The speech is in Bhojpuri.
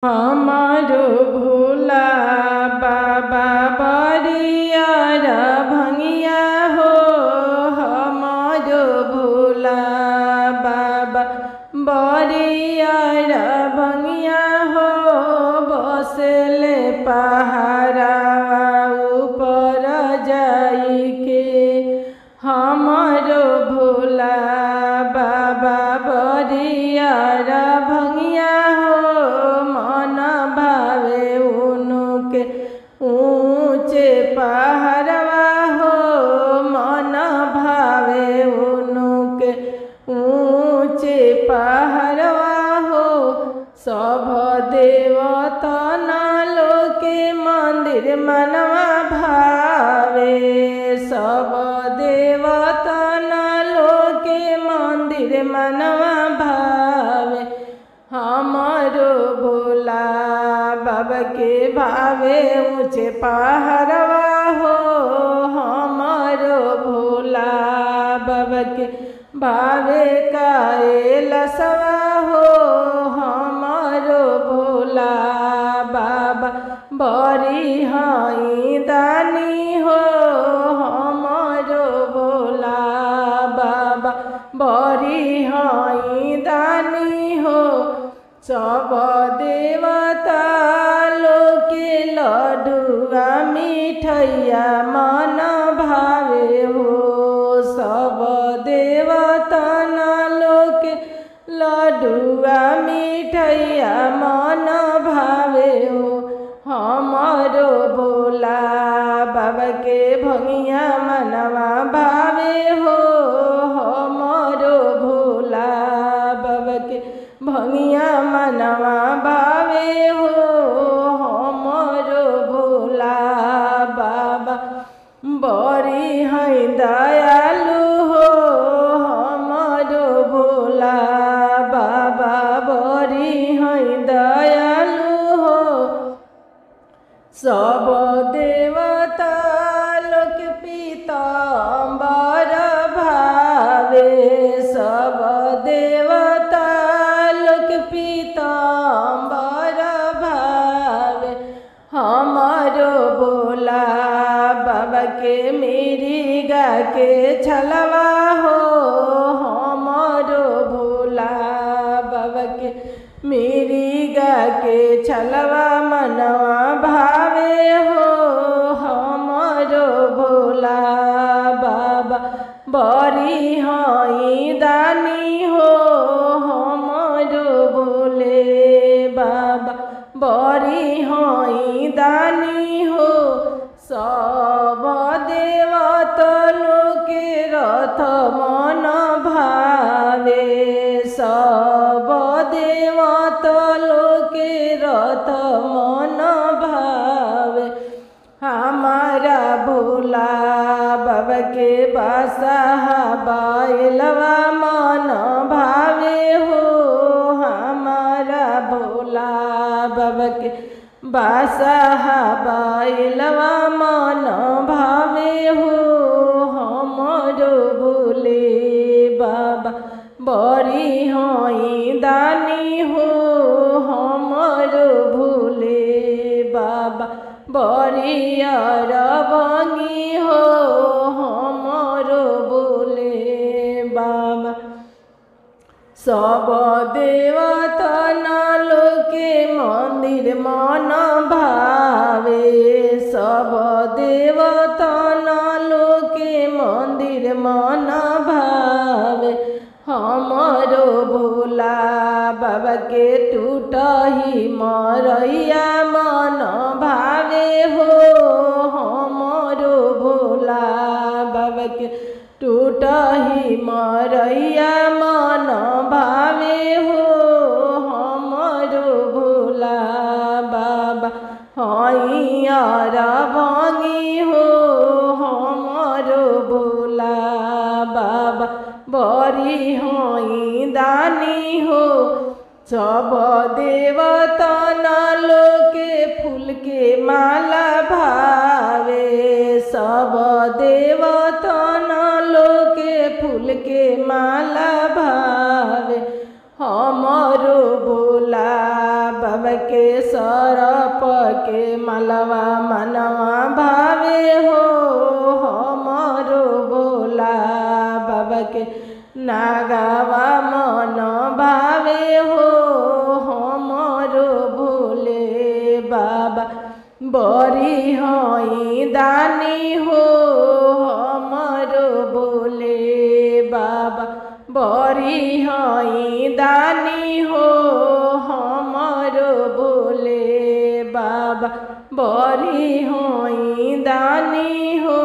हमारो भोला बाबा बरियार भंगिया हो। हमारो भोला बाबा बरियार भंगिया हो। बसले पहाड़ा ऊपर जाई के। हमारो भोला बाबा बरियार भंगिया हो। मन भावे उनके ऊंचे पहाड़वा हो। मन भावे उनके ऊंचे पहाड़वा हो। सब देवतन लोके मंदिर मनवा भावे। सब देवतन लोके मंदिर मनवा भावे। हमारो भोला बाबा के भावे ऊंचे पहाड़वा हो। हमारो भोला बाबा के भावे कैलाशवा हो। हमारो भोला बाबा बड़ी हई दानी हो। हमारो भोला बाबा बड़ी हई दानी हो। सब देवता लोके लड्डुआ मिठैया मन भावे हो। सब देवता लोके लड्डुआ मिठैया मन भावे हो। हमारो भोला बाबा के भंगिया मनवा भावे हो। हमारो भोला बाबा के भंगिया मनवा भावे हो। हमारो भोला बाबा बड़ी हई दयालु हो। हमारो भोला बाबा बड़ी हई दयालु हो। सब देवता लोक पीताम्बर भावे। सब देवता लोक पीताम्बर भावे। हमारो भोला बाबा के मिर्गा के छलवा हो। हमारो भोला बाबा के मिर्गा के छलवा मनवा भावे हो। हमारो भोला बाबा बड़ी हई दानी हो। हमारो भोले बाबा बड़ी हई दानी हो। सब देवता लोके रथ मन भावे। सब देवता लोके रथ मन भावे। हमारा भोला बाबा के बादशाह बैलवा मन भावे हो। हमारा भोला बाबा के बादशाह बैलवा मन भावे हो। हमारो भोले बाबा बड़ी हई दानी हो। हमारो भोले बाबा बरियार भंगी हो। हमारो भोले बाबा सब देवतन लोके मंदिर मन भावे। सब देवतन लोके मंदिर मन भावे। हमारो भोला बाबा के टूटही मरैया मन भावे हो। हमारो भोला बाबा के टूटही मरैया मन भावे हो। हमारो भोला बाबा हईयार भंगी हो। हमारो भोला बाबा बड़ी हई दानी हो। सब देवतन लोके फूल के माला भावे। सब देवतन लोके फूल के माला भावे। हमारो भोला बाबा के सरप के मलवा मनवा भावे हो हमरो भोला बाबा के नागवा मन भावे हो हमरो भोले बाबा बड़ी हई दानी हो हमरो भोले बाबा बड़ी हई दानी हो हमरो भोले बाबा बड़ी हई दानी हो।